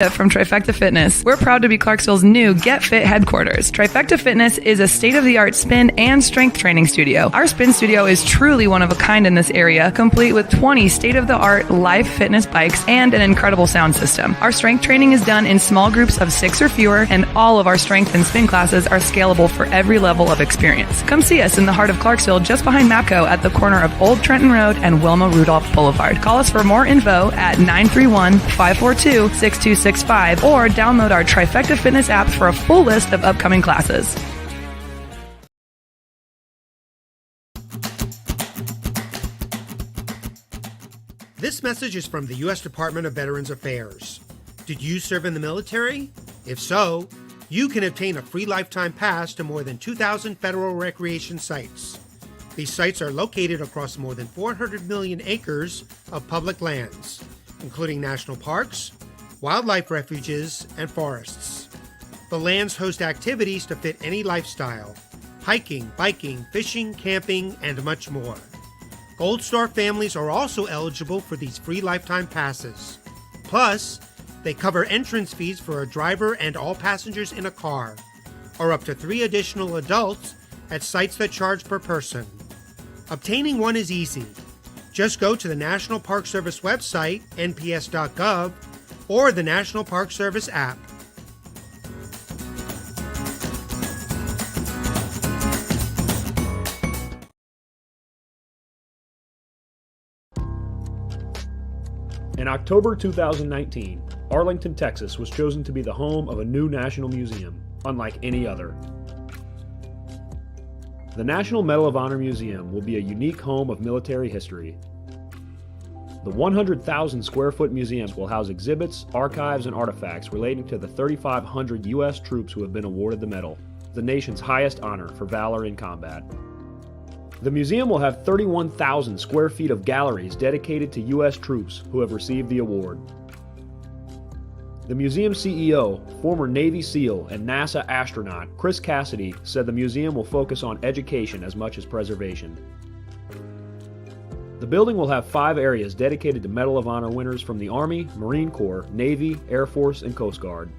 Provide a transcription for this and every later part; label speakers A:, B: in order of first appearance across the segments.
A: From Trifecta Fitness. We're proud to be Clarksville's new Get Fit headquarters. Trifecta Fitness is a state-of-the-art spin and strength training studio. Our spin studio is truly one of a kind in this area, complete with 20 state-of-the-art live fitness bikes and an incredible sound system. Our strength training is done in small groups of 6 or fewer, and all of our strength and spin classes are scalable for every level of experience. Come see us in the heart of Clarksville, just behind MAPCO at the corner of Old Trenton Road and Wilma Rudolph Boulevard. Call us for more info at 931-542-6265 or download our Trifecta Fitness app for a full list of upcoming classes.
B: This message is from the U.S. Department of Veterans Affairs. Did you serve in the military? If so, you can obtain a free lifetime pass to more than 2,000 federal recreation sites. These sites are located across more than 400 million acres of public lands, including national parks, wildlife refuges, and forests. The lands host activities to fit any lifestyle: hiking, biking, fishing, camping, and much more. Gold Star families are also eligible for these free lifetime passes. Plus, they cover entrance fees for a driver and all passengers in a car, or up to 3 additional adults at sites that charge per person. Obtaining one is easy. Just go to the National Park Service website, nps.gov, or the National Park Service app.
C: In October 2019, Arlington, Texas was chosen to be the home of a new national museum, unlike any other. The National Medal of Honor Museum will be a unique home of military history. The 100,000 square foot museum will house exhibits, archives, and artifacts relating to the 3,500 U.S. troops who have been awarded the medal, the nation's highest honor for valor in combat. The museum will have 31,000 square feet of galleries dedicated to U.S. troops who have received the award. The museum CEO, former Navy SEAL and NASA astronaut Chris Cassidy, said the museum will focus on education as much as preservation. The building will have 5 areas dedicated to Medal of Honor winners from the Army, Marine Corps, Navy, Air Force, and Coast Guard.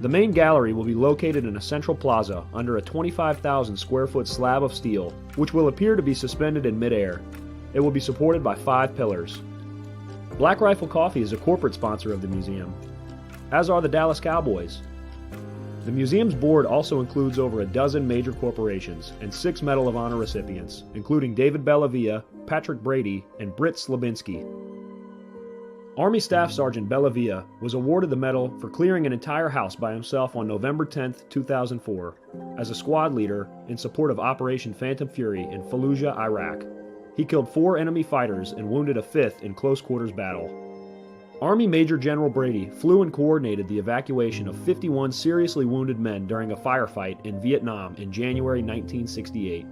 C: The main gallery will be located in a central plaza under a 25,000 square foot slab of steel, which will appear to be suspended in midair. It will be supported by 5 pillars. Black Rifle Coffee is a corporate sponsor of the museum, as are the Dallas Cowboys. The museum's board also includes over a dozen major corporations and 6 Medal of Honor recipients, including David Bellavia, Patrick Brady, and Britt Slabinski. Army Staff Sergeant Bellavia was awarded the medal for clearing an entire house by himself on November 10, 2004, as a squad leader in support of Operation Phantom Fury in Fallujah, Iraq. He killed 4 enemy fighters and wounded a 5th in close quarters battle. Army Major General Brady flew and coordinated the evacuation of 51 seriously wounded men during a firefight in Vietnam in January 1968.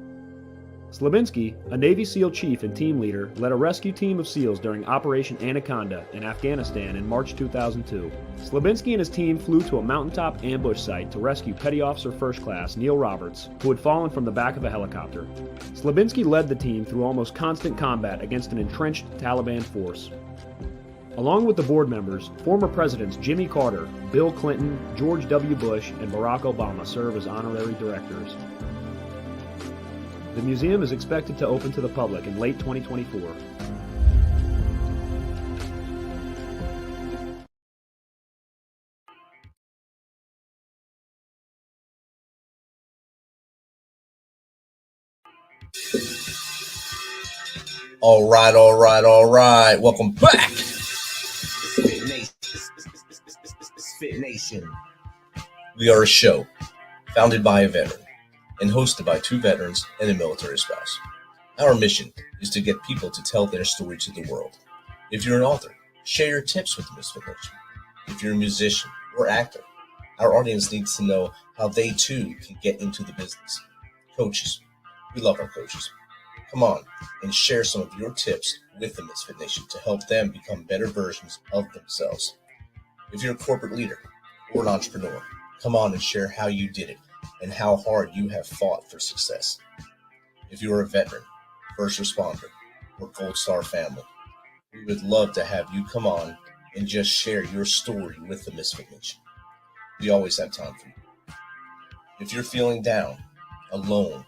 C: Slabinski, a Navy SEAL chief and team leader, led a rescue team of SEALs during Operation Anaconda in Afghanistan in March 2002. Slabinski and his team flew to a mountaintop ambush site to rescue Petty Officer First Class Neil Roberts, who had fallen from the back of a helicopter. Slabinski led the team through almost constant combat against an entrenched Taliban force. Along with the board members, former presidents Jimmy Carter, Bill Clinton, George W. Bush, and Barack Obama serve as honorary directors. The museum is expected to open to the public in late 2024.
D: All right. Welcome back. MisFitNation. We are a show founded by a veteran and hosted by 2 veterans and a military spouse. Our mission is to get people to tell their story to the world. If you're an author, share your tips with the MisFitNation. If you're a musician or actor, our audience needs to know how they too can get into the business. Coaches, we love our coaches. Come on and share some of your tips with the MisFitNation to help them become better versions of themselves. If you're a corporate leader or an entrepreneur, come on and share how you did it and how hard you have fought for success. If you're a veteran, first responder, or Gold Star family, we would love to have you come on and just share your story with the Misfit Nation. We always have time for you. If you're feeling down, alone,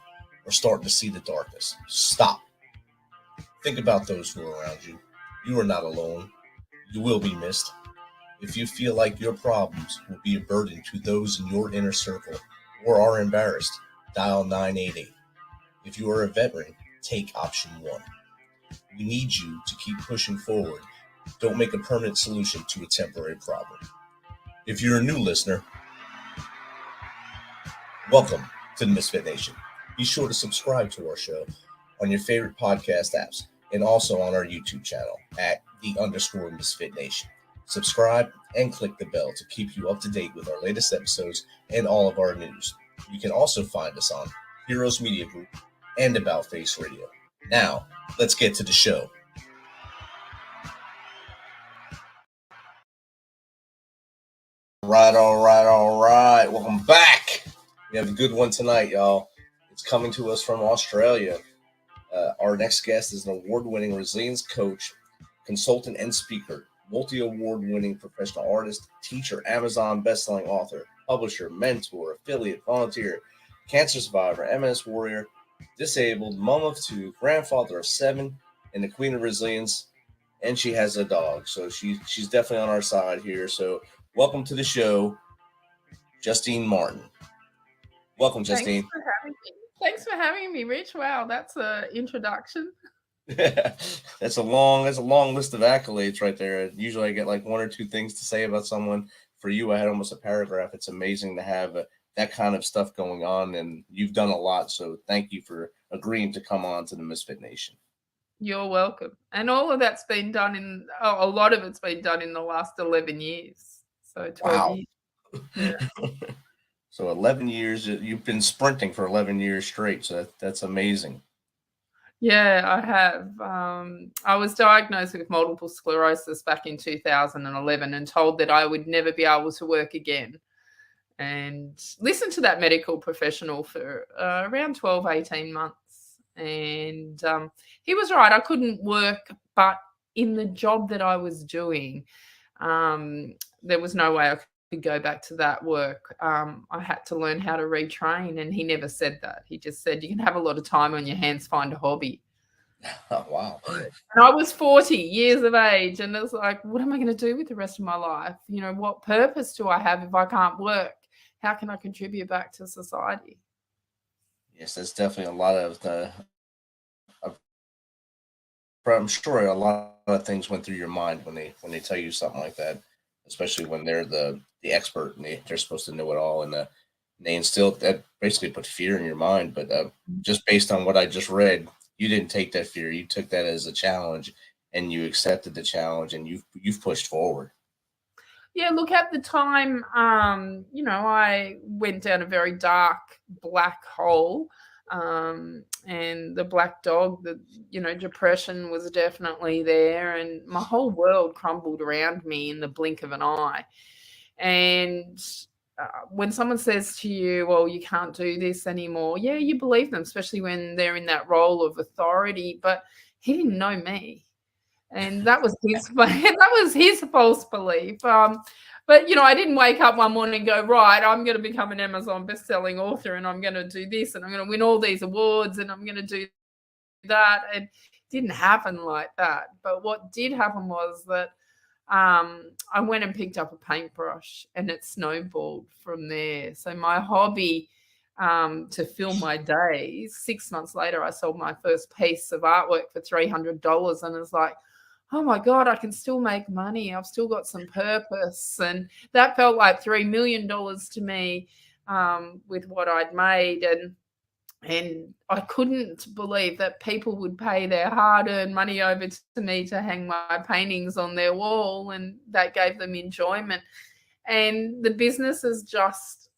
D: or starting to see the darkness, stop. Think about those who are around you. You are not alone. You will be missed. If you feel like your problems will be a burden to those in your inner circle or are embarrassed, dial 988. If you are a veteran, take option 1. We need you to keep pushing forward. Don't make a permanent solution to a temporary problem. If you're a new listener, welcome to the Misfit Nation. Be sure to subscribe to our show on your favorite podcast apps and also on our YouTube channel at @_Misfit Nation. Subscribe and click the bell to keep you up to date with our latest episodes and all of our news. You can also find us on Heroes Media Group and About Face Radio. Now, let's get to the show. All right. Welcome back. We have a good one tonight, y'all. It's coming to us from Australia. Our next guest is an award-winning resilience coach, consultant, and speaker, multi-award-winning professional artist, teacher, Amazon best-selling author, publisher, mentor, affiliate, volunteer, cancer survivor, MS warrior, disabled, mom of 2, grandfather of 7, and the queen of resilience. And she has a dog, so she's definitely on our side here. So welcome to the show, Justine Martin. Welcome, Justine.
E: Thanks for having me, Rich. Wow, that's an introduction.
D: That's a long list of accolades right there. Usually I get like 1 or 2 things to say about someone. For you, I had almost a paragraph. It's amazing to have that kind of stuff going on, and you've done a lot. So thank you for agreeing to come on to the Misfit Nation.
E: You're welcome. And all of that's been done a lot of it's been done in the last 11 years. So 12 years. Yeah.
D: So 11 years, you've been sprinting for 11 years straight. So that's amazing.
E: Yeah, I have. I was diagnosed with multiple sclerosis back in 2011 and told that I would never be able to work again. And listened to that medical professional for around 12, 18 months. And he was right. I couldn't work, but in the job that I was doing, there was no way I could go back to that work. I had to learn how to retrain, and he never said that. He just said, you can have a lot of time on your hands, find a hobby.
D: Oh, wow.
E: And I was 40 years of age, and it was like, what am I going to do with the rest of my life? You know, what purpose do I have if I can't work? How can I contribute back to society?
D: Yes, that's definitely a lot of I'm sure a lot of things went through your mind when they tell you something like that, especially when they're the expert and they're supposed to know it all, and they instilled that, basically put fear in your mind. But just based on what I just read, you didn't take that fear. You took that as a challenge, and you accepted the challenge, and you've pushed forward.
E: Yeah, look, at the time, I went down a very dark black hole, and the black dog, depression was definitely there, and my whole world crumbled around me in the blink of an eye. And when someone says to you, well, you can't do this anymore, yeah, you believe them, especially when they're in that role of authority. But he didn't know me. And that was his false belief. But I didn't wake up one morning and go, right, I'm going to become an Amazon best-selling author, and I'm going to do this, and I'm going to win all these awards, and I'm going to do that. And it didn't happen like that. But what did happen was that I went and picked up a paintbrush, and it snowballed from there. So my hobby to fill my days, 6 months later, I sold my first piece of artwork for $300, and it's like, oh my God, I can still make money. I've still got some purpose. And that felt like $3 million to me with what I'd made. And I couldn't believe that people would pay their hard-earned money over to me to hang my paintings on their wall, and that gave them enjoyment. And the business has just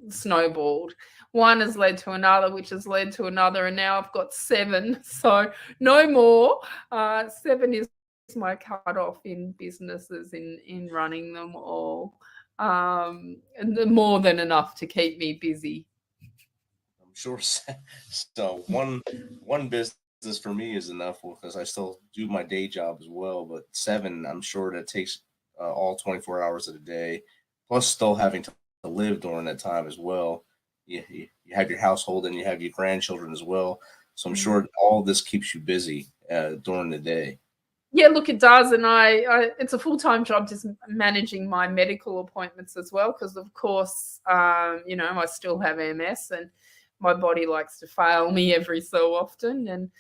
E: snowballed. One has led to another, which has led to another, and now I've got 7. So no more. 7 is my cutoff in businesses, in running them all, and more than enough to keep me busy.
D: I'm sure. So one business this for me is enough because I still do my day job as well. But 7, I'm sure that takes all 24 hours of the day, plus still having to live during that time as well. You have your household and you have your grandchildren as well. So I'm sure all this keeps you busy during the day.
E: Yeah, look, it does. And it's a full-time job just managing my medical appointments as well. Because, of course, I still have MS and my body likes to fail me every so often. And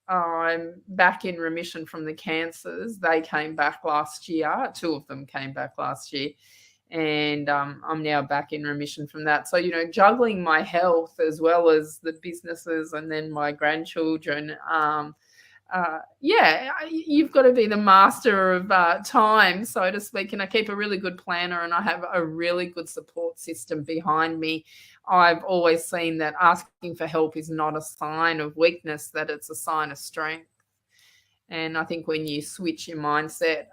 E: I'm back in remission from the cancers. They came back last year. 2 of them came back last year. And I'm now back in remission from that. So, juggling my health as well as the businesses and then my grandchildren, you've got to be the master of time, so to speak. And I keep a really good planner and I have a really good support system behind me. I've always seen that asking for help is not a sign of weakness, that it's a sign of strength. And I think when you switch your mindset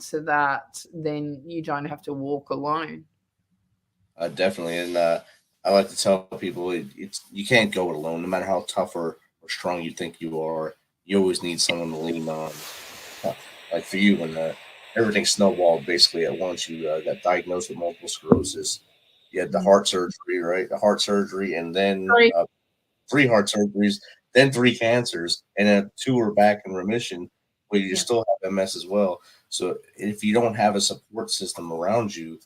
E: to that, then you don't have to walk alone.
D: Definitely. And I like to tell people you can't go it alone, no matter how tough or strong you think you are. You always need someone to lean on. Like for you, when everything snowballed basically at once, you got diagnosed with multiple sclerosis. You had the heart surgery, right? The heart surgery, and then 3 heart surgeries, then 3 cancers, and then 2 are back in remission, but you still have MS as well. So if you don't have a support system around you,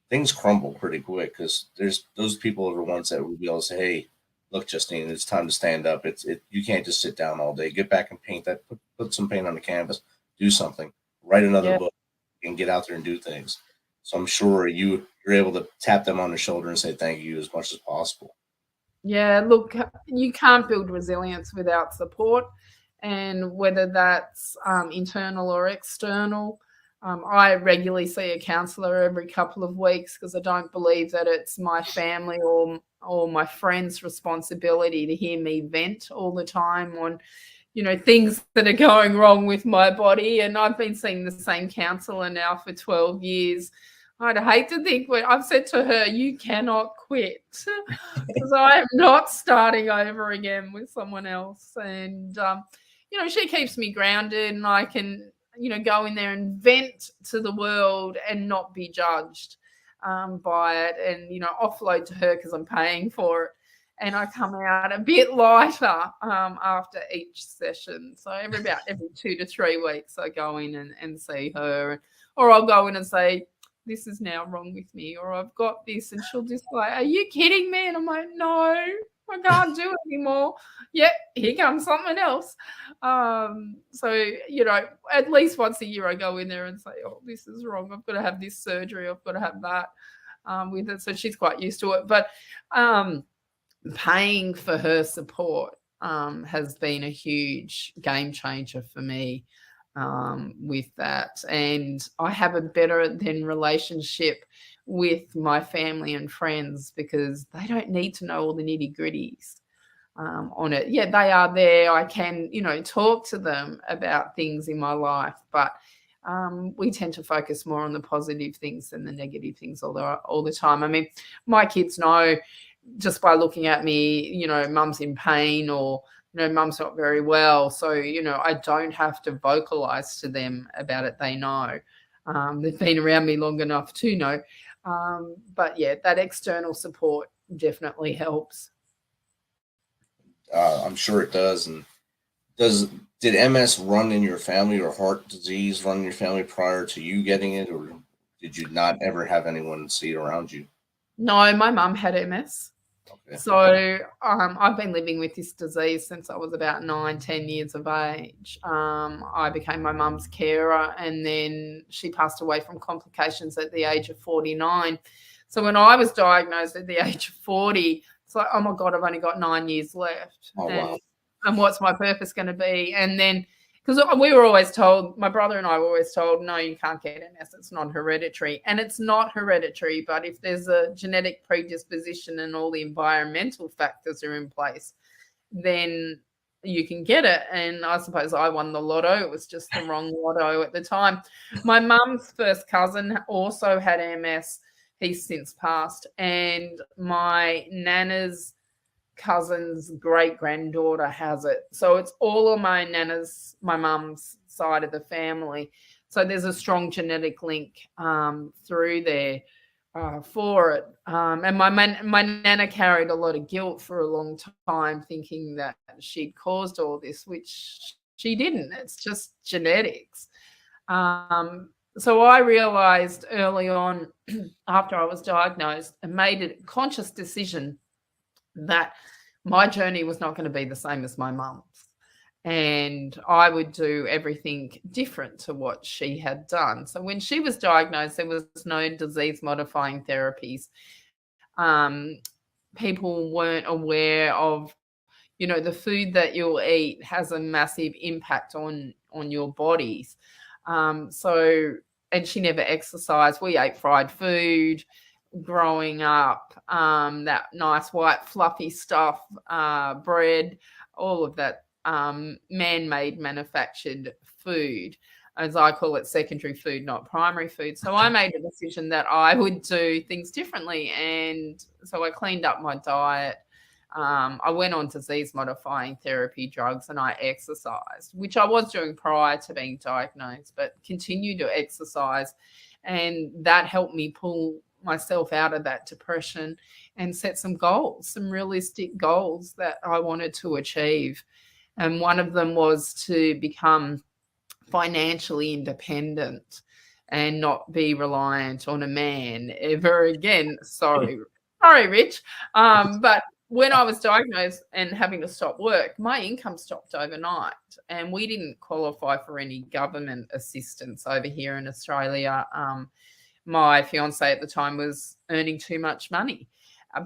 D: things crumble pretty quick because there's those people are the ones that will be able to say, "Hey, look, Justine, it's time to stand up. You can't just sit down all day. Get back and paint that. Put some paint on the canvas. Do something. Write another book, and get out there and do things." So I'm sure you're able to tap them on the shoulder and say thank you as much as possible.
E: Yeah, look, you can't build resilience without support, and whether that's internal or external. I regularly see a counsellor every couple of weeks because I don't believe that it's my family or my friends' responsibility to hear me vent all the time on, things that are going wrong with my body. And I've been seeing the same counsellor now for 12 years. I'd hate to think when I've said to her, you cannot quit because I am not starting over again with someone else. And, she keeps me grounded and I can, go in there and vent to the world and not be judged by it and, offload to her because I'm paying for it. And I come out a bit lighter after each session. So every 2 to 3 weeks, I go in and see her, or I'll go in and say, this is now wrong with me, or I've got this, and she'll just like, are you kidding me? And I'm like, no, I can't do it anymore. Yep, here comes something else. So, at least once a year I go in there and say, oh, this is wrong. I've got to have this surgery. I've got to have that with it. So she's quite used to it. But paying for her support has been a huge game changer for me. With that, and I have a better than relationship with my family and friends because they don't need to know all the nitty gritties on it. Yeah, they are there. I can, talk to them about things in my life, but we tend to focus more on the positive things than the negative things all the time. I mean, my kids know just by looking at me, mum's in pain or mum's not very well. So, I don't have to vocalize to them about it. They know. They've been around me long enough to know. But yeah, that external support definitely helps.
D: I'm sure it does. And did MS run in your family or heart disease run in your family prior to you getting it? Or did you not ever have anyone see it around you?
E: No, my mum had MS. Okay. So I've been living with this disease since I was about 9-10 years of age. I became my mum's carer and then she passed away from complications at the age of 49. So when I was diagnosed at the age of 40, it's like, oh my God, I've only got 9 years left.
D: Oh, wow.
E: And what's my purpose going to be? And then, because we were always told, my brother and I were always told, no, you can't get MS. It's not hereditary. And it's not hereditary, but if there's a genetic predisposition and all the environmental factors are in place, then you can get it. And I suppose I won the lotto. It was just the wrong lotto at the time. My mum's first cousin also had MS. He's since passed. And my nana's cousin's great-granddaughter has it. So it's all on my mum's side of the family. So there's a strong genetic link through there for it. And my nana carried a lot of guilt for a long time, thinking that she'd caused all this, which she didn't. It's just genetics. So I realized early on, after I was diagnosed, and made a conscious decision that my journey was not going to be the same as my mum's. And I would do everything different to what she had done. So when she was diagnosed, there was no disease-modifying therapies. People weren't aware of, the food that you'll eat has a massive impact on your bodies. And she never exercised. We ate fried food growing up, that nice white fluffy stuff, bread, all of that man-made manufactured food, as I call it, secondary food, not primary food. So I made a decision that I would do things differently. And so I cleaned up my diet. I went on disease-modifying therapy drugs, and I exercised, which I was doing prior to being diagnosed, but continued to exercise. And that helped me pull myself out of that depression and set some goals, some realistic goals that I wanted to achieve. And one of them was to become financially independent and not be reliant on a man ever again. Sorry, Rich. But when I was diagnosed and having to stop work, my income stopped overnight, and we didn't qualify for any government assistance over here in Australia. My fiance at the time was earning too much money,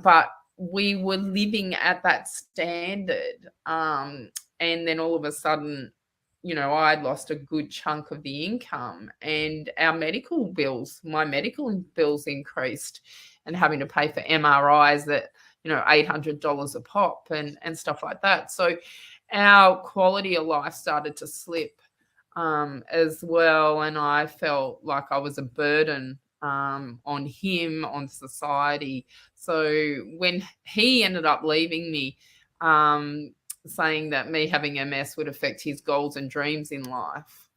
E: but we were living at that standard. And then all of a sudden, I'd lost a good chunk of the income, and my medical bills increased, and having to pay for MRIs that, $800 a pop and stuff like that. So our quality of life started to slip as well. And I felt like I was a burden on him, on society. So when he ended up leaving me, saying that me having MS would affect his goals and dreams in life.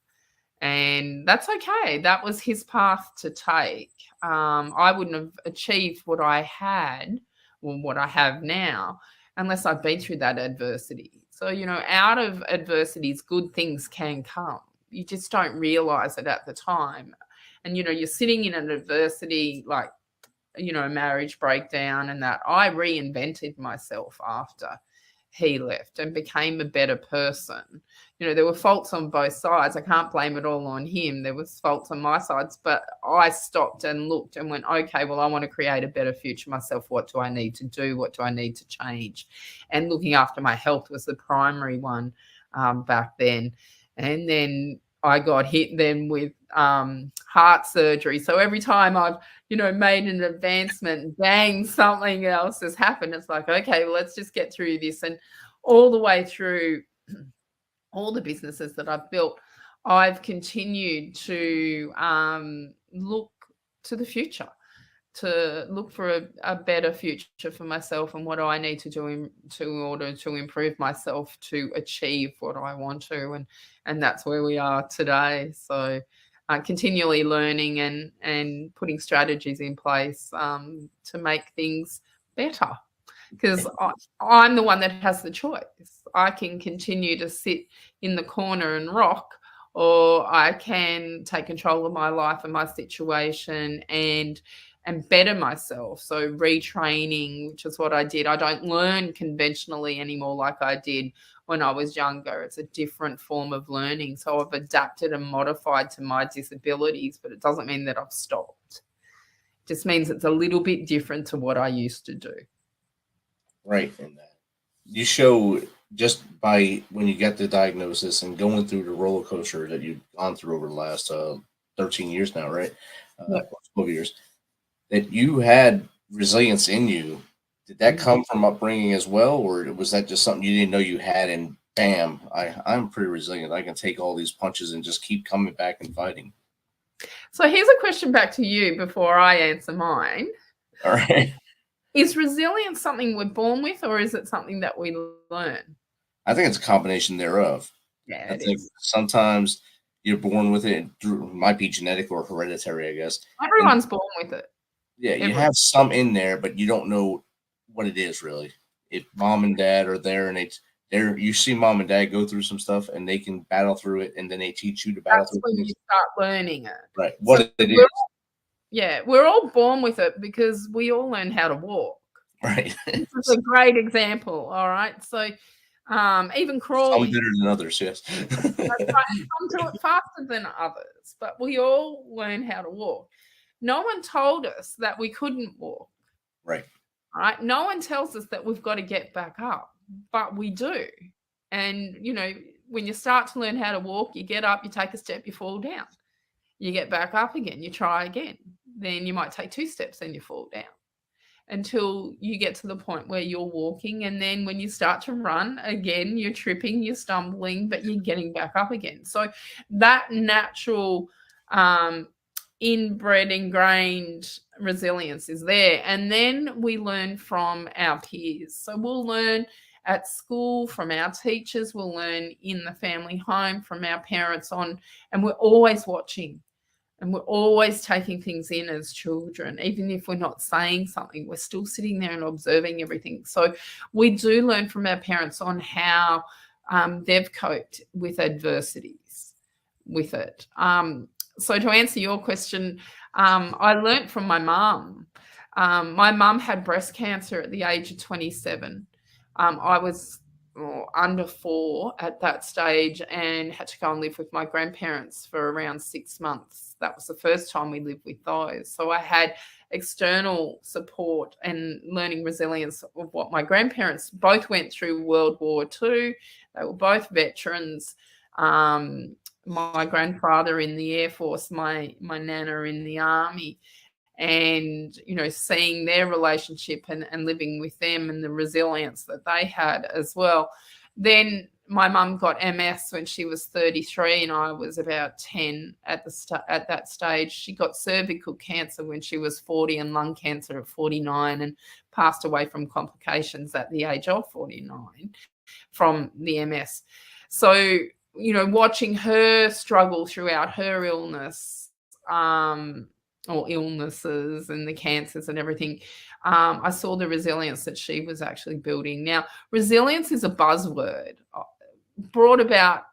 E: And that's okay. That was his path to take. I wouldn't have achieved what I had, or what I have now, unless I've been through that adversity. So, out of adversities, good things can come. You just don't realize it at the time. And, you're sitting in an adversity, like, a marriage breakdown, and that. I reinvented myself after he left and became a better person. There were faults on both sides. I can't blame it all on him. There was faults on my sides, but I stopped and looked and went, okay, well, I want to create a better future myself. What do I need to do? What do I need to change? And looking after my health was the primary one back then. And then I got hit then with heart surgery. So every time I've, made an advancement, bang, something else has happened. It's like, okay, well, let's just get through this. And all the way through all the businesses that I've built, I've continued to look to the future, to look for a better future for myself, and what do I need to do in order to improve myself to achieve what I want to. And that's where we are today. So continually learning and putting strategies in place to make things better, because I'm the one that has the choice. I can continue to sit in the corner and rock, or I can take control of my life and my situation and better myself. So retraining, which is what I did. I don't learn conventionally anymore like I did when I was younger. It's a different form of learning. So I've adapted and modified to my disabilities, but it doesn't mean that I've stopped. It just means it's a little bit different to what I used to do.
D: Right. And you show, just by when you get the diagnosis and going through the roller coaster that you've gone through over the last 13 years now, right? 12 years, that you had resilience in you. Did that come from upbringing as well, or was that just something you didn't know you had, and bam, I'm pretty resilient. I can take all these punches and just keep coming back and fighting?
E: So here's a question back to you before I answer mine.
D: All right.
E: Is resilience something we're born with, or is it something that we learn?
D: I think it's a combination thereof.
E: Yeah,
D: I
E: it
D: think
E: is.
D: sometimes you're born with it. It might be genetic or hereditary, I guess. And
E: Everyone's born with it.
D: yeah, you
E: Every,
D: have some in there, but you don't know what it is really. If mom and dad are there and you see mom and dad go through some stuff and they can battle through it, and then they teach you to battle
E: that's
D: through
E: when
D: things.
E: you start learning it.
D: Right.
E: So
D: What it is.
E: we're all born with it because we all learn how to walk.
D: Right.
E: This is a great example. All right. So even crawling.
D: Some better than others, yes.
E: Some do it faster than others, but we all learn how to walk. No one told us that we couldn't walk.
D: Right.
E: All right. No one tells us that we've got to get back up, but we do. And, when you start to learn how to walk, you get up, you take a step, you fall down. You get back up again, you try again. Then you might take 2 steps and you fall down until you get to the point where you're walking. And then when you start to run again, you're tripping, you're stumbling, but you're getting back up again. So that natural inbred, ingrained resilience is there. And then we learn from our peers. So we'll learn at school from our teachers, we'll learn in the family home from our parents on, and we're always watching. And we're always taking things in as children. Even if we're not saying something, we're still sitting there and observing everything. So we do learn from our parents on how they've coped with adversities with it. So to answer your question, I learned from my mum. My mum had breast cancer at the age of 27. I was under 4 at that stage and had to go and live with my grandparents for around 6 months. That was the first time we lived with those. So I had external support and learning resilience of what my grandparents both went through World War II. They were both veterans. My grandfather in the Air Force, my nana in the Army. And, seeing their relationship and living with them and the resilience that they had as well. Then my mum got MS when she was 33 and I was about 10 at that stage. She got cervical cancer when she was 40 and lung cancer at 49 and passed away from complications at the age of 49 from the MS. So, watching her struggle throughout her illness, or illnesses and the cancers and everything, I saw the resilience that she was actually building. Now, resilience is a buzzword brought about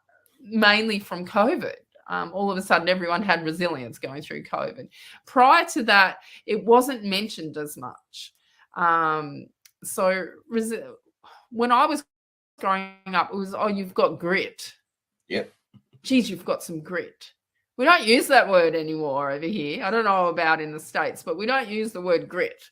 E: mainly from COVID. All of a sudden, everyone had resilience going through COVID. Prior to that, it wasn't mentioned as much. So when I was growing up, it was, you've got grit.
D: Yep.
E: Geez, you've got some grit. We don't use that word anymore over here. I don't know about in the States, but we don't use the word grit.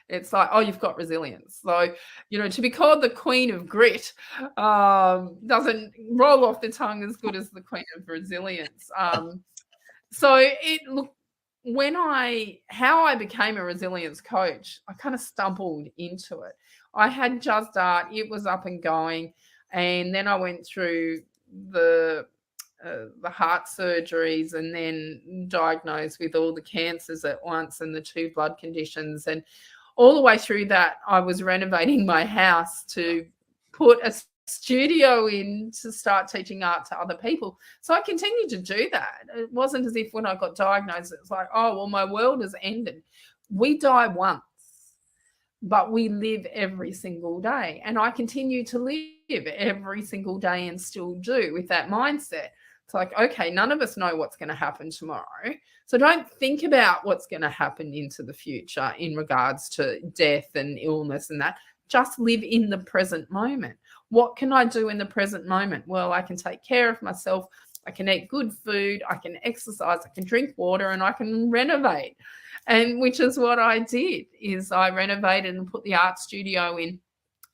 E: It's like, you've got resilience. So, to be called the queen of grit doesn't roll off the tongue as good as the queen of resilience. So how I became a resilience coach, I kind of stumbled into it. I had Just Art, it was up and going. And then I went through the heart surgeries and then diagnosed with all the cancers at once and the 2 blood conditions. And all the way through that, I was renovating my house to put a studio in to start teaching art to other people. So I continued to do that. It wasn't as if when I got diagnosed, it was like, my world has ended. We die once, but we live every single day. And I continue to live every single day and still do with that mindset. It's like, okay, none of us know what's going to happen tomorrow. So don't think about what's going to happen into the future in regards to death and illness and that. Just live in the present moment. What can I do in the present moment? Well, I can take care of myself. I can eat good food. I can exercise. I can drink water and I can renovate. And which is what I did, is I renovated and put the art studio in.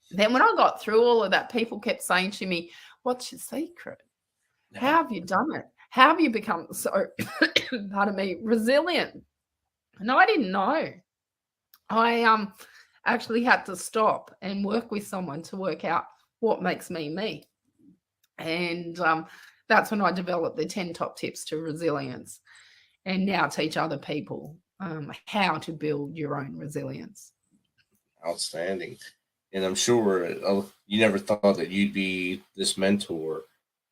E: Then when I got through all of that, people kept saying to me, what's your secret? How have you done it? How have you become so, pardon me, resilient? And I didn't know. I actually had to stop and work with someone to work out what makes me me. And that's when I developed the 10 top tips to resilience and now teach other people how to build your own resilience.
D: Outstanding. And I'm sure you never thought that you'd be this mentor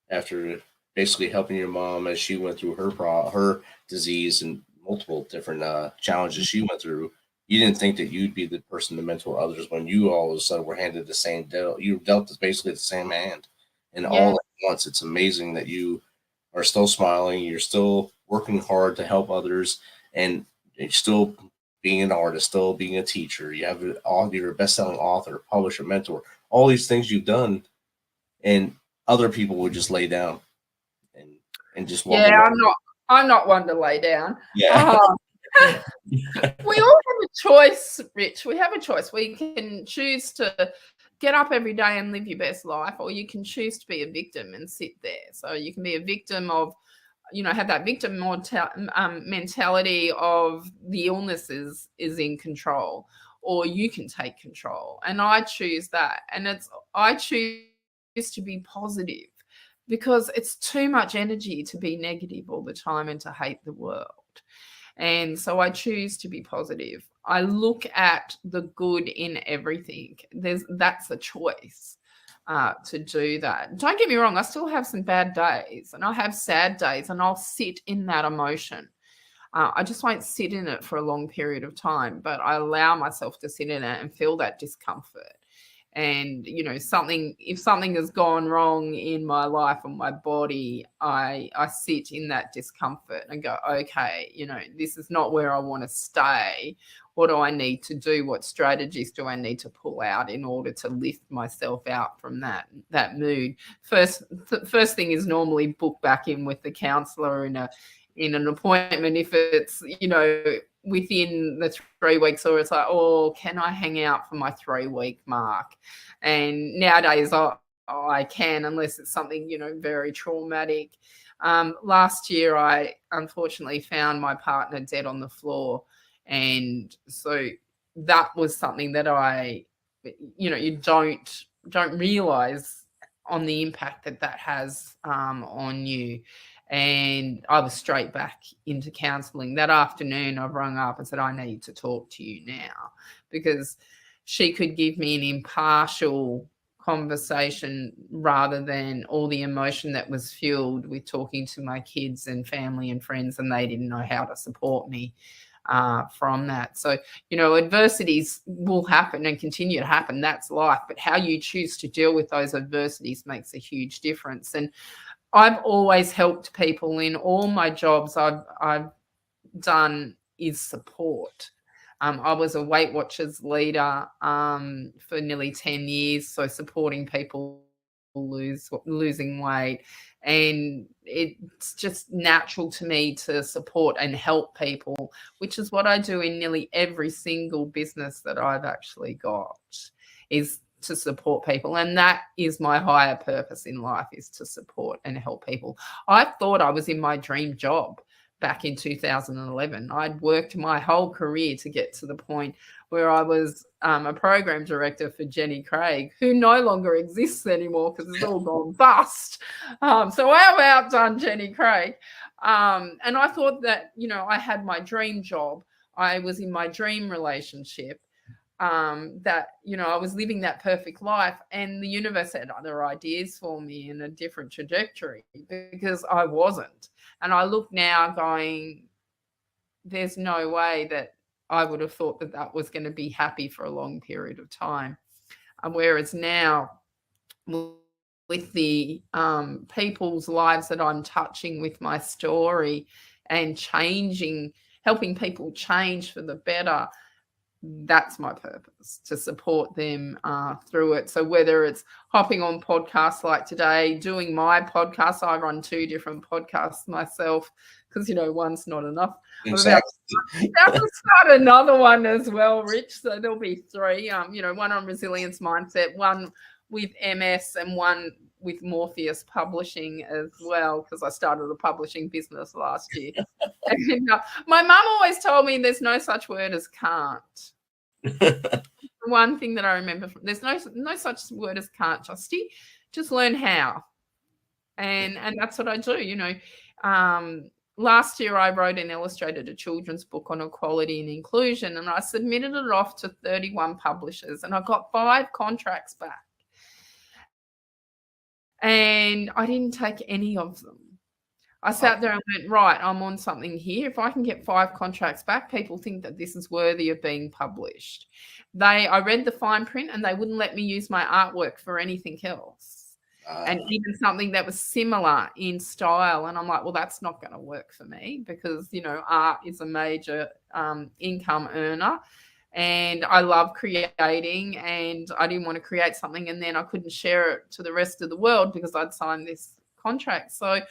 D: after basically helping your mom as she went through her disease and multiple different challenges she went through. You didn't think that you'd be the person to mentor others when you all of a sudden were handed the same dealt. You were dealt basically the same hand, and all at once. It's amazing that you are still smiling. You're still working hard to help others, and you're still being an artist, still being a teacher. You're a best-selling author, publisher, mentor. All these things you've done, and other people would just lay down and just walk away.
E: I'm not one to lay down.
D: Yeah.
E: We all have a choice, Rich. We have a choice. We can choose to get up every day and live your best life, or you can choose to be a victim and sit there. So you can be a victim of, have that victim mentality of the illness is in control, or you can take control. And I choose that. And I choose to be positive, because it's too much energy to be negative all the time and to hate the world. And so I choose to be positive. I look at the good in everything. That's a choice to do that. Don't get me wrong, I still have some bad days, and I have sad days, and I'll sit in that emotion. I just won't sit in it for a long period of time, but I allow myself to sit in it and feel that discomfort. And, if something has gone wrong in my life or my body, I sit in that discomfort and go, okay, this is not where I want to stay. What do I need to do? What strategies do I need to pull out in order to lift myself out from that mood? First thing is normally book back in with the counselor in an appointment. If it's, within the 3 weeks, or it's like, oh, can I hang out for my 3-week mark? And nowadays I can, unless it's something, very traumatic. Last year, I unfortunately found my partner dead on the floor. And so that was something that you don't realize on the impact that has on you. And I was straight back into counselling. That afternoon, I rung up and said, I need to talk to you now, because she could give me an impartial conversation rather than all the emotion that was fueled with talking to my kids and family and friends, and they didn't know how to support me from that. So, adversities will happen and continue to happen. That's life. But how you choose to deal with those adversities makes a huge difference. And I've always helped people in all my jobs I've done is support. I was a Weight Watchers leader for nearly 10 years, so supporting people losing weight. And it's just natural to me to support and help people, which is what I do in nearly every single business that I've actually got, is to support people. And that is my higher purpose in life, is to support and help people. I thought I was in my dream job back in 2011. I'd worked my whole career to get to the point where I was a program director for Jenny Craig, who no longer exists anymore because it's all gone bust. So I have outdone Jenny Craig. And I thought that, I had my dream job. I was in my dream relationship. That, I was living that perfect life, and the universe had other ideas for me in a different trajectory, because I wasn't. And I look now going, there's no way that I would have thought that was going to be happy for a long period of time. Whereas now, with the people's lives that I'm touching with my story and helping people change for the better, that's my purpose, to support them through it. So whether it's hopping on podcasts like today, doing my podcast, I run 2 different podcasts myself, because, one's not enough.
D: Exactly.
E: I'm about to start another one as well, Rich. So there'll be 3, one on resilience mindset, one with MS, and one with Morpheus Publishing as well, because I started a publishing business last year. And, my mum always told me there's no such word as can't. One thing that I remember there's no such word as can't, Justy. Just learn how. And that's what I do, last year I wrote and illustrated a children's book on equality and inclusion, and I submitted it off to 31 publishers, and I got 5 contracts back. And I didn't take any of them. I sat there and went, right, I'm on something here. If I can get 5 contracts back, people think that this is worthy of being published. I read the fine print and they wouldn't let me use my artwork for anything else. And even something that was similar in style. And I'm like, well, that's not going to work for me because, art is a major income earner. And I love creating, and I didn't want to create something and then I couldn't share it to the rest of the world because I'd signed this contract. So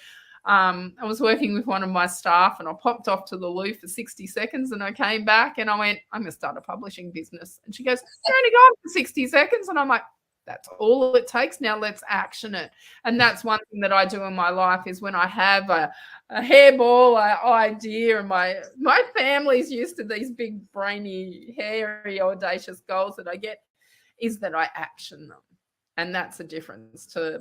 E: I was working with one of my staff and I popped off to the loo for 60 seconds and I came back and I went, I'm going to start a publishing business. And she goes, you're only gone for 60 seconds. And I'm like, that's all it takes. Now let's action it. And that's one thing that I do in my life is when I have a hairball idea, and my family's used to these big, brainy, hairy, audacious goals that I get, is that I action them. And that's the difference to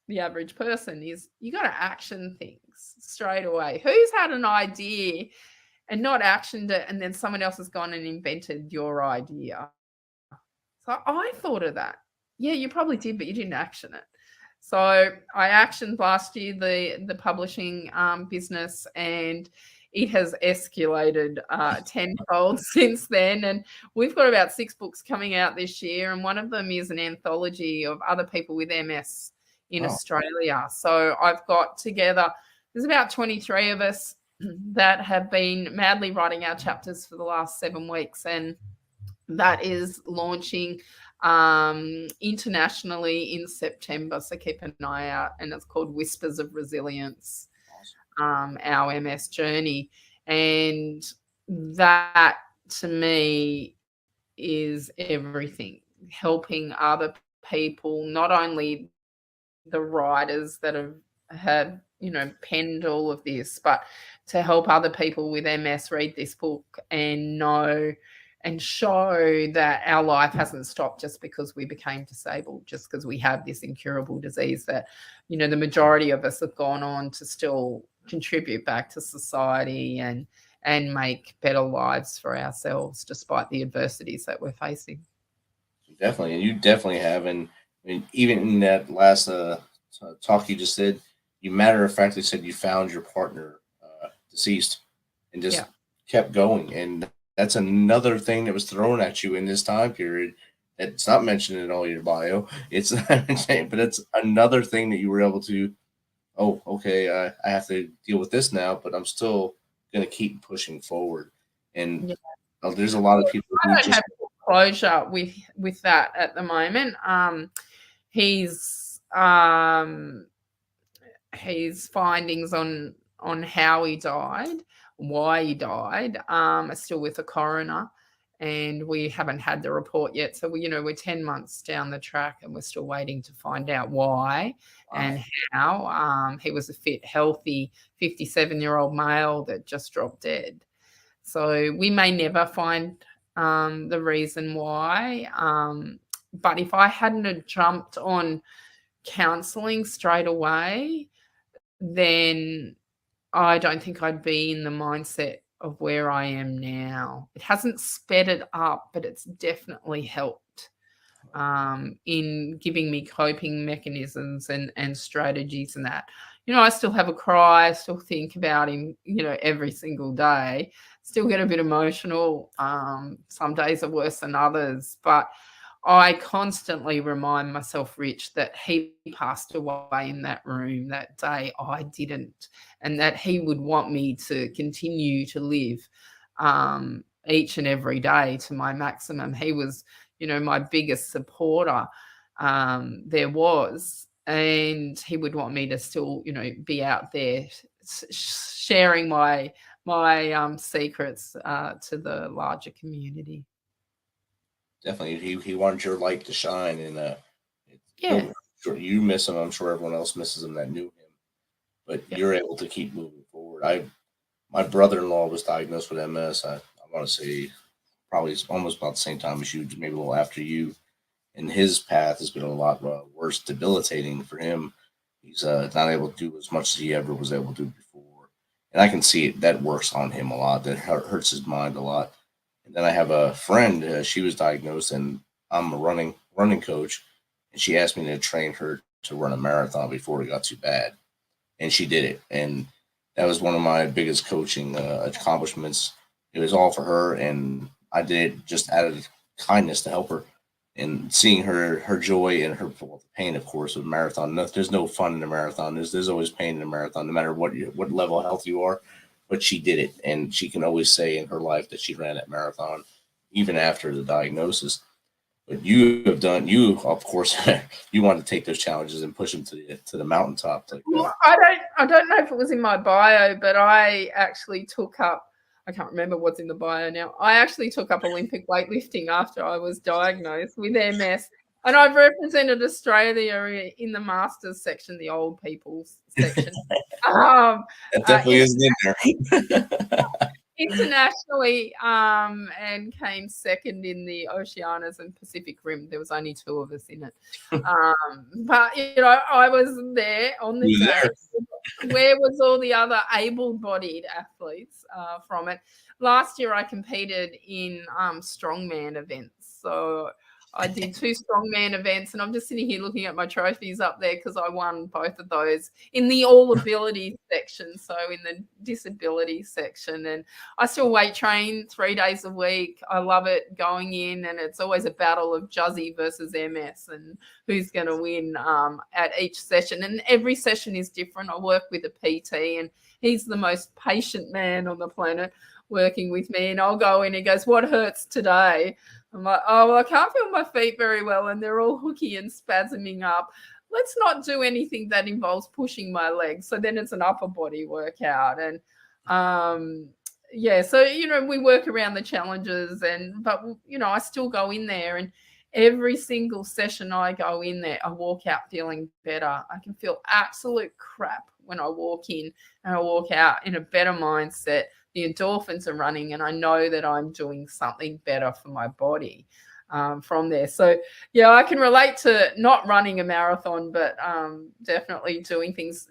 E: the average person is you got to action things straight away. Who's had an idea and not actioned it, and then someone else has gone and invented your idea? So I thought of that. Yeah, you probably did, but you didn't action it. So I actioned last year the publishing business, and it has escalated tenfold since then. And we've got about 6 books coming out this year, and one of them is an anthology of other people with MS in Australia. So I've got together, there's about 23 of us that have been madly writing our chapters for the last 7 weeks, and that is launching internationally in September. So keep an eye out, and it's called Whispers of Resilience, our MS journey. And that to me is everything, helping other people, not only the writers that have penned all of this, but to help other people with MS read this book and know and show that our life hasn't stopped just because we became disabled, just because we have this incurable disease, that, the majority of us have gone on to still contribute back to society and make better lives for ourselves despite the adversities that we're facing.
D: Definitely. And you definitely have. And I mean, even in that last talk you just said, you matter of factly said you found your partner deceased and just kept going. And that's another thing that was thrown at you in this time period. It's not mentioned in all your bio. It's not mentioned, but it's another thing that you were able to, I have to deal with this now, but I'm still going to keep pushing forward. And there's a lot of people who
E: don't have closure with that at the moment. His findings on how he died, why he died, are still with the coroner, and we haven't had the report yet. So we're 10 months down the track and we're still waiting to find out why and how. He was a fit, healthy 57-year-old male that just dropped dead. So we may never find the reason why. But if I hadn't have jumped on counselling straight away, then I don't think I'd be in the mindset of where I am now. It hasn't sped it up, but it's definitely helped in giving me coping mechanisms and strategies and that. I still have a cry. I still think about him, every single day. Still get a bit emotional. Some days are worse than others, but I constantly remind myself, Rich, that he passed away in that room that day. I didn't, and that he would want me to continue to live each and every day to my maximum. He was, my biggest supporter there was, and he would want me to still, be out there sharing my secrets to the larger community.
D: Definitely, he wanted your light to shine, and sure you miss him. I'm sure everyone else misses him that knew him, but you're able to keep moving forward. My brother-in-law was diagnosed with MS. I want to say probably almost about the same time as you, maybe a little after you, and his path has been a lot worse, debilitating for him. He's not able to do as much as he ever was able to do before, And I can see it, that works on him a lot. That hurts his mind a lot. And then I have a friend. She was diagnosed, and I'm a running coach, and she asked me to train her to run a marathon before it got too bad, and she did it. And that was one of my biggest coaching accomplishments. It was all for her, and I did it just out of kindness to help her. And seeing her joy and her pain, of course, of marathon. There's no fun in a marathon. There's always pain in a marathon, no matter what level of health you are. But she did it, and she can always say in her life that she ran that marathon, even after the diagnosis. But you of course, you want to take those challenges and push them to the mountaintop.
E: Well, I don't know if it was in my bio, but I actually took up. I can't remember what's in the bio now. I actually took up Olympic weightlifting after I was diagnosed with MS, and I've represented Australia in the masters section, the old people's section.
D: That definitely isn't in there.
E: Internationally, and came second in the Oceanias and Pacific Rim. There was only 2 of us in it. But, I was there on the day. Where was all the other able-bodied athletes from it? Last year, I competed in strongman events. So I did 2 strongman events, and I'm just sitting here looking at my trophies up there because I won both of those in the all ability section, so in the disability section. And I still weight train 3 days a week. I love it going in, and it's always a battle of Juzzy versus MS and who's going to win at each session. And every session is different. I work with a PT, and he's the most patient man on the planet working with me. And I'll go in and he goes, "What hurts today?" I'm like, "Oh, well, I can't feel my feet very well, and they're all hooky and spasming up. Let's not do anything that involves pushing my legs." So then it's an upper body workout. And so, we work around the challenges, but I still go in there, and every single session I go in there, I walk out feeling better. I can feel absolute crap when I walk in, and I walk out in a better mindset. The endorphins are running, and I know that I'm doing something better for my body from there. So, yeah, I can relate to not running a marathon, but definitely doing things,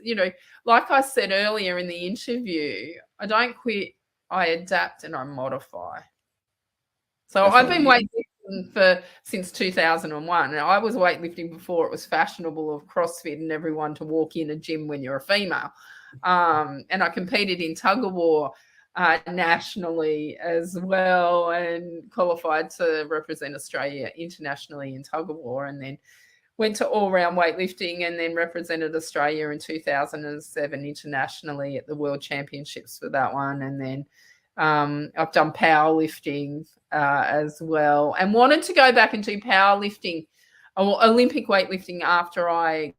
E: like I said earlier in the interview, I don't quit, I adapt and I modify. So definitely. I've been weightlifting since 2001. And I was weightlifting before it was fashionable of CrossFit and everyone to walk in a gym when you're a female. And I competed in tug of war nationally as well, and qualified to represent Australia internationally in tug of war, and then went to all-round weightlifting, and then represented Australia in 2007 internationally at the World Championships for that one. And then I've done powerlifting as well, and wanted to go back and do powerlifting or Olympic weightlifting after I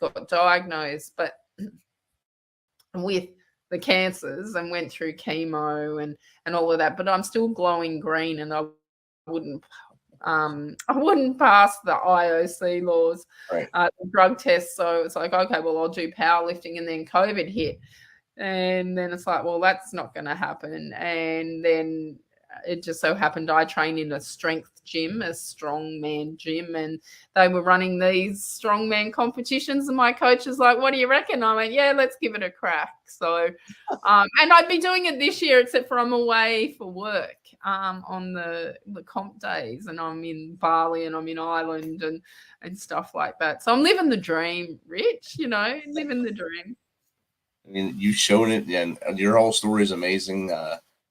E: got diagnosed, but with the cancers, and went through chemo and all of that. But I'm still glowing green, and I wouldn't pass the IOC laws,
D: right.
E: The drug test. So it's like, okay, well, I'll do powerlifting. And then COVID hit, and then it's like, well, that's not going to happen. And then it just so happened I trained in a strength gym, a strongman gym, and they were running these strongman competitions, and my coach is like, "What do you reckon?" I went, "Yeah, let's give it a crack." So and I'd be doing it this year, except for I'm away for work on the comp days, and I'm in Bali and I'm in Ireland and stuff like that. So I'm living the dream, Rich, living the dream.
D: I mean, you've shown it, and your whole story is amazing.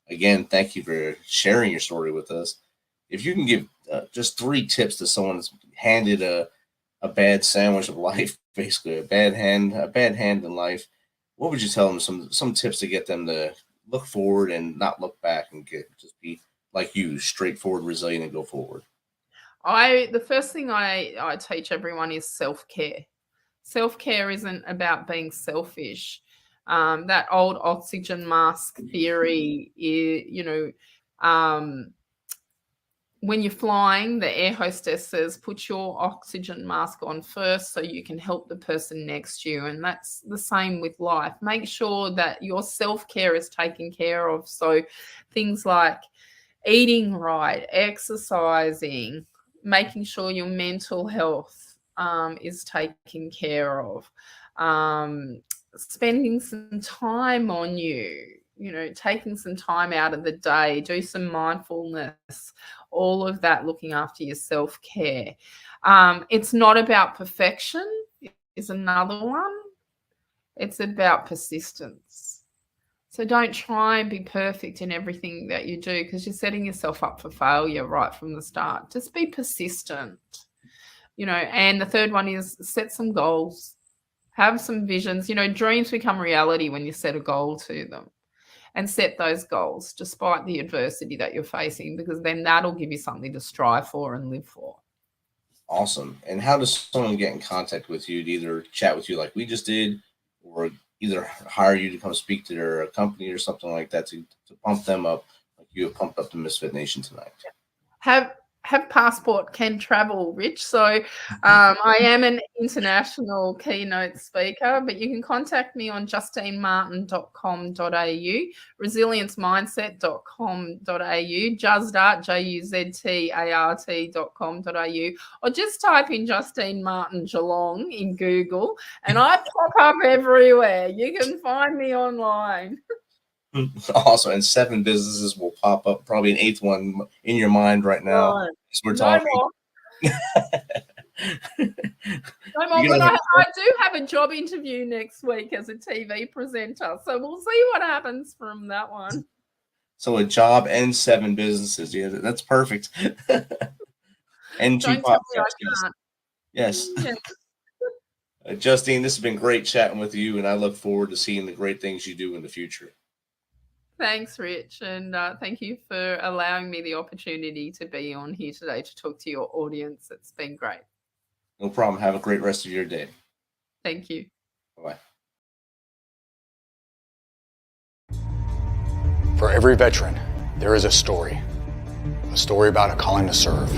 D: Again, thank you for sharing your story with us. If you can give just 3 tips to someone that's handed a bad sandwich of life, basically a bad hand in life, what would you tell them? Some tips to get them to look forward and not look back, and just be like you, straightforward, resilient, and go forward.
E: The first thing I teach everyone is self-care. Self-care isn't about being selfish. That old oxygen mask theory, when you're flying, the air hostess says, put your oxygen mask on first so you can help the person next to you. And that's the same with life. Make sure that your self-care is taken care of. So things like eating right, exercising, making sure your mental health is taken care of. spending some time on you, taking some time out of the day, do some mindfulness, all of that, looking after your self-care. It's not about perfection, is another one. It's about persistence. So don't try and be perfect in everything that you do, because you're setting yourself up for failure right from the start. Just be persistent, and the third one is set some goals, have some visions. Dreams become reality when you set a goal to them, and set those goals despite the adversity that you're facing, because then that'll give you something to strive for and live for.
D: Awesome. And how does someone get in contact with you to either chat with you like we just did, or either hire you to come speak to their company or something like that to pump them up like you have pumped up the Misfit Nation tonight?
E: Have passport, can travel, Rich. So I am an international keynote speaker, but you can contact me on justinemartin.com.au, resilienceMindset.com.au, Juzdart, JUZTART.com.au, or just type in Justine Martin Geelong in Google and I pop up everywhere. You can find me online.
D: Awesome. And 7 businesses will pop up, probably an 8th one in your mind right now as we're talking.
E: More. No more, but I do have a job interview next week as a TV presenter, so we'll see what happens from that one.
D: So a job and 7 businesses. Yeah, that's perfect. And 2 podcasts. Yes. Justine, this has been great chatting with you, and I look forward to seeing the great things you do in the future.
E: Thanks, Rich, and thank you for allowing me the opportunity to be on here today to talk to your audience. It's been great.
D: No problem. Have a great rest of your day.
E: Thank you.
D: Bye-bye.
F: For every veteran, there is a story about a calling to serve,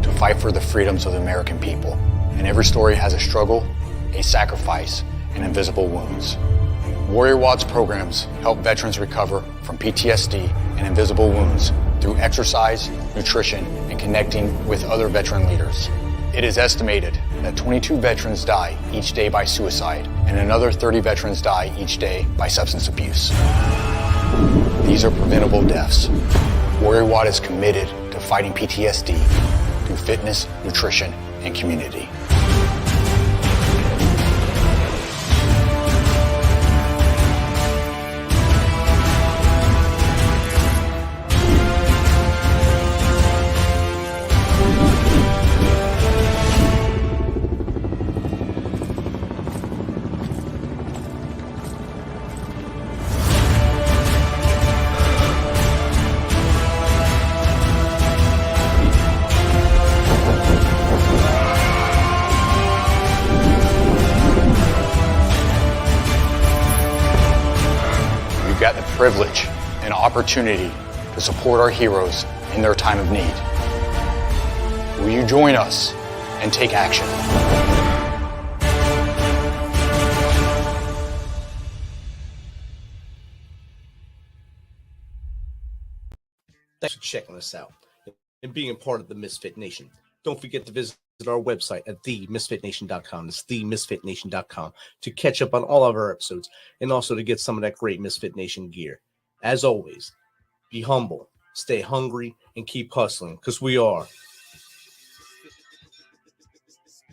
F: to fight for the freedoms of the American people. And every story has a struggle, a sacrifice, and invisible wounds. Warrior Watts programs help veterans recover from PTSD and invisible wounds through exercise, nutrition, and connecting with other veteran leaders. It is estimated that 22 veterans die each day by suicide, and another 30 veterans die each day by substance abuse. These are preventable deaths. Warrior Watt is committed to fighting PTSD through fitness, nutrition, and community. Privilege and opportunity to support our heroes in their time of need. Will you join us and take action?
D: Thanks for checking us out and being a part of the Misfit Nation. Don't forget to visit our website at themisfitnation.com. It's themisfitnation.com to catch up on all of our episodes and also to get some of that great Misfit Nation gear. As always, be humble, stay hungry, and keep hustling, because we are